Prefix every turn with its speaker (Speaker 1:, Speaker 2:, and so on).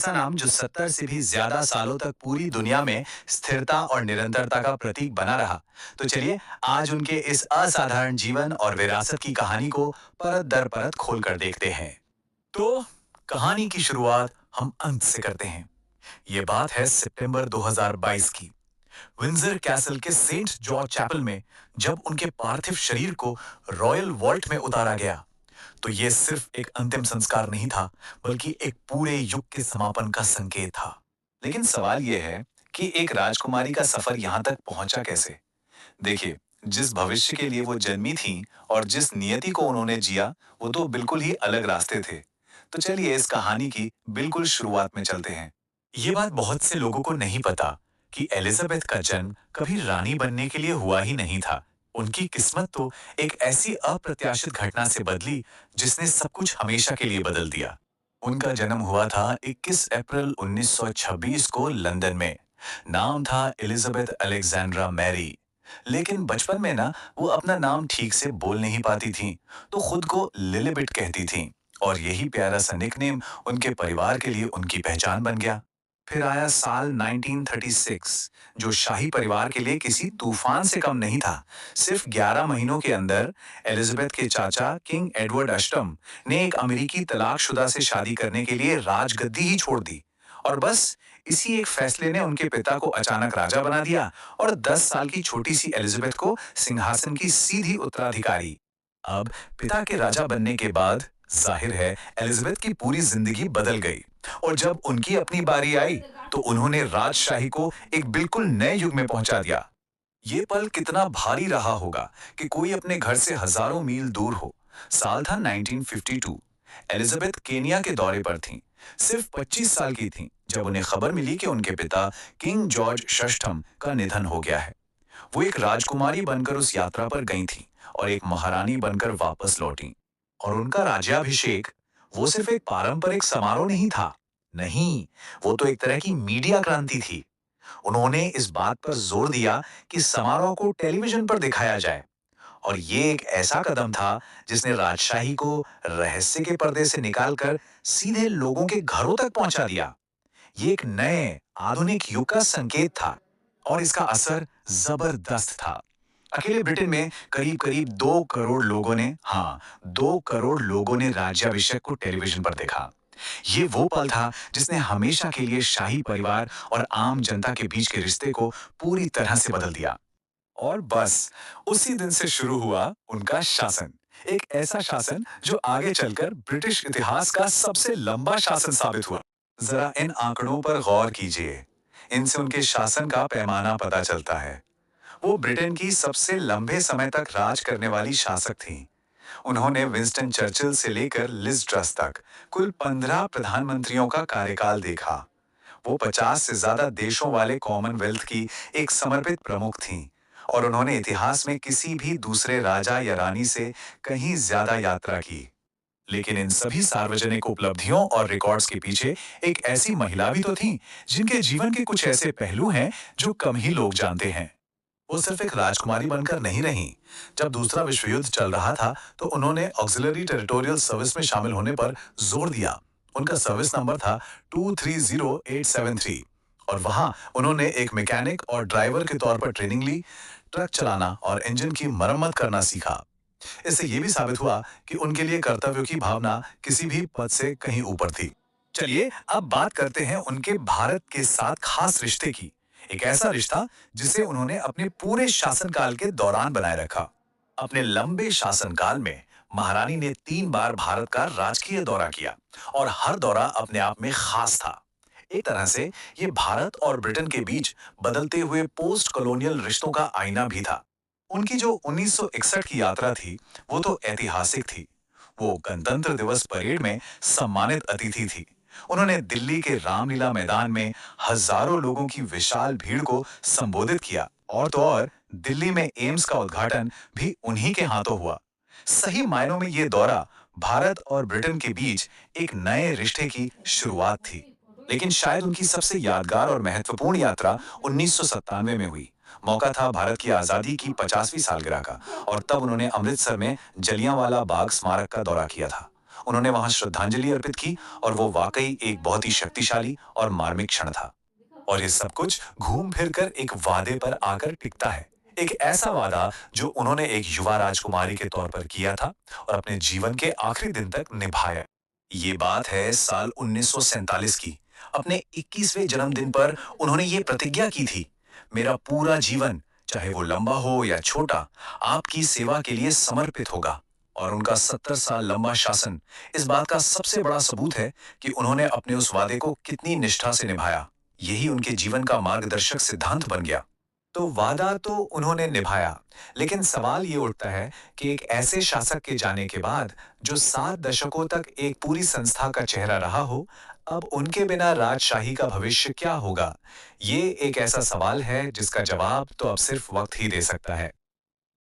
Speaker 1: ऐसा नाम जो 70 से भी ज्यादा सालों तक पूरी दुनिया में स्थिरता और निरंतरता का प्रतीक बना रहा। तो चलिए आज उनके इस असाधारण जीवन और विरासत की कहानी को परत दर परत खोलकर देखते हैं। तो कहानी की शुरुआत हम अंत से करते हैं। ये बात है सितंबर 2022 की। विंजर कैसल के सेंट जॉर्ज चैपल में जब उनके पार्थिव शरीर को रॉयल वॉल्ट में उतारा गया, तो ये सिर्फ एक अंतिम संस्कार नहीं था, बल्कि एक पूरे युग के समापन का संकेत था। लेकिन सवाल यह है कि एक राजकुमारी का सफर यहाँ तक पहुंचा कैसे? देखिए, जिस भविष्य के लिए वो जन्मी थी और जिस नियति को उन्होंने जिया, वो तो बिल्कुल ही अलग रास्ते थे। तो चलिए इस कहानी की बिल्कुल शुरुआत में चलते हैं। ये बात बहुत से लोगों को नहीं पता कि एलिजाबेथ का जन्म कभी रानी बनने के लिए हुआ ही नहीं था। उनकी किस्मत तो एक ऐसी अप्रत्याशित घटना से बदली जिसने सब कुछ हमेशा के लिए बदल दिया। उनका जन्म हुआ था 21 अप्रैल 1926 को लंदन में। नाम था एलिजाबेथ अलेक्जेंड्रा मैरी। लेकिन बचपन में ना वो अपना नाम ठीक से बोल नहीं पाती थी, तो खुद को लिलिबिट कहती थी। और यही प्यारा सा निकनेम उनके परिवार के लिए उनकी पहचान बन गया। फिर आया साल 1936, जो शाही परिवार के लिए किसी तूफान से कम नहीं था। सिर्फ 11 महीनों के अंदर एलिजाबेथ के चाचा किंग एडवर्ड अष्टम ने एक अमेरिकी तलाकशुदा से शादी करने के लिए राजगद्दी ही छोड़ दी। और बस इसी एक फैसले ने उनके पिता को अचानक राजा बना दिया और 10 साल की छोटी सी एलिजाबेथ को सिंहासन की सीधी उत्तराधिकारी। अब पिता के राजा बनने के बाद जाहिर है एलिजाबेथ की पूरी जिंदगी बदल गई। और जब उनकी अपनी बारी आई, तो उन्होंने राजशाही को एक बिल्कुल नए युग में पहुंचा दिया। ये पल कितना भारी रहा होगा कि कोई अपने घर से हजारों मील दूर हो। साल था 1952। एलिजाबेथ केनिया के दौरे पर थीं। सिर्फ 25 साल की थीं जब उन्हें खबर मिली कि उनके पिता किंग जॉर्ज षष्ठम का निधन हो गया है। वो एक राजकुमारी बनकर उस यात्रा पर गई थीं और एक महारानी बनकर वापस लौटी। और उनका राज्याभिषेक वो सिर्फ एक पारंपरिक समारोह नहीं था। नहीं, वो तो एक तरह की मीडिया क्रांति थी। उन्होंने इस बात पर जोर दिया कि समारोह को टेलीविजन पर दिखाया जाए। और ये एक ऐसा कदम था जिसने राजशाही को रहस्य के पर्दे से निकालकर सीधे लोगों के घरों तक पहुंचा दिया। ये एक नए आधुनिक युग का संकेत था और इसका असर जबरदस्त था। अकेले ब्रिटेन में करीब करीब 2 करोड़ लोगों ने, हाँ, 2 करोड़ लोगों ने राज्याभिषेक को टेलीविजन पर देखा। ये वो पल था जिसने हमेशा के लिए शाही परिवार और आम जनता के बीच के रिश्ते को पूरी तरह से बदल दिया। और बस उसी दिन से शुरू हुआ उनका शासन। एक ऐसा शासन जो आगे चलकर ब्रिटिश इतिहास का सबसे लंबा शासन साबित हुआ। जरा इन आंकड़ों पर गौर कीजिए। इनसे उनके शासन का पैमाना पता चलता है। वो ब्रिटेन की सबसे लंबे समय तक राज करने वाली शासक थीं। उन्होंने विंस्टन चर्चिल से लेकर लिज ट्रस तक कुल 15 प्रधानमंत्रियों का कार्यकाल देखा। वो 50 से ज्यादा देशों वाले कॉमनवेल्थ की एक समर्पित प्रमुख थीं और उन्होंने इतिहास में किसी भी दूसरे राजा या रानी से कहीं ज्यादा यात्रा की। लेकिन इन सभी सार्वजनिक उपलब्धियों और रिकॉर्ड्स के पीछे एक ऐसी महिला भी तो थी जिनके जीवन के कुछ ऐसे पहलू हैं जो कम ही लोग जानते हैं। वो सिर्फ एक राजकुमारी बनकर नहीं रहीं। जब दूसरा विश्व युद्ध चल रहा था, तो उन्होंने ऑक्सिलरी टेरिटोरियल सर्विस में शामिल होने पर जोर दिया। उनका सर्विस नंबर था 230873 और वहां उन्होंने एक मैकेनिक और ड्राइवर के तौर पर ट्रेनिंग ली, ट्रक चलाना और इंजन की मरम्मत करना सीखा। इससे ये भी साबित हुआ कि उनके लिए कर्तव्यों की भावना किसी भी पद से कहीं ऊपर थी। चलिए अब बात करते हैं उनके भारत के साथ खास रिश्ते की। एक ऐसा रिश्ता जिसे उन्होंने अपने पूरे शासनकाल के दौरान बनाए रखा। अपने लंबे शासनकाल में महारानी ने 3 बार भारत का राजकीय दौरा किया और हर दौरा अपने आप में खास था। एक तरह से ये भारत और ब्रिटेन के बीच बदलते हुए पोस्ट कॉलोनियल रिश्तों का आईना भी था। उनकी जो 1961 की यात्रा थी, वो तो ऐतिहासिक थी। वो गणतंत्र दिवस परेड में सम्मानित अतिथि थी। उन्होंने दिल्ली के रामलीला मैदान में हजारों लोगों की विशाल भीड़ को संबोधित किया। और तो और दिल्ली में एम्स का उद्घाटन भी उन्हीं के हाथों हुआ। सही मायनों में ये दौरा भारत और ब्रिटेन के बीच एक नए रिश्ते की शुरुआत थी। लेकिन शायद उनकी सबसे यादगार और महत्वपूर्ण यात्रा 1997 में हुई। मौका था भारत की आजादी की 50वीं सालगिरह का और तब उन्होंने अमृतसर में जलियांवाला बाग स्मारक का दौरा किया था। उन्होंने वहां श्रद्धांजलि अर्पित की और वो वाकई एक बहुत ही शक्तिशाली और मार्मिक क्षण था। और ये सब कुछ घूम फिर कर एक वादे पर आकर टिकता है। एक ऐसा वादा जो उन्होंने एक युवा राजकुमारी के तौर पर किया था और अपने जीवन के आखिरी दिन तक निभाया। ये बात है साल 1947 की। अपने 21वें जन्मदिन पर उन्होंने ये प्रतिज्ञा की थी, मेरा पूरा जीवन, चाहे वो लंबा हो या छोटा, आपकी सेवा के लिए समर्पित होगा। और उनका 70 साल लंबा शासन इस बात का सबसे बड़ा सबूत है कि उन्होंने अपने उस वादे को कितनी निष्ठा से निभाया। यही उनके जीवन का मार्गदर्शक सिद्धांत बन गया। तो वादा तो उन्होंने निभाया, लेकिन सवाल ये उठता है कि एक ऐसे शासक के जाने के बाद जो 7 दशकों तक एक पूरी संस्था का चेहरा रहा हो, अब उनके बिना राजशाही का भविष्य क्या होगा? ये एक ऐसा सवाल है जिसका जवाब तो अब सिर्फ वक्त ही दे सकता है।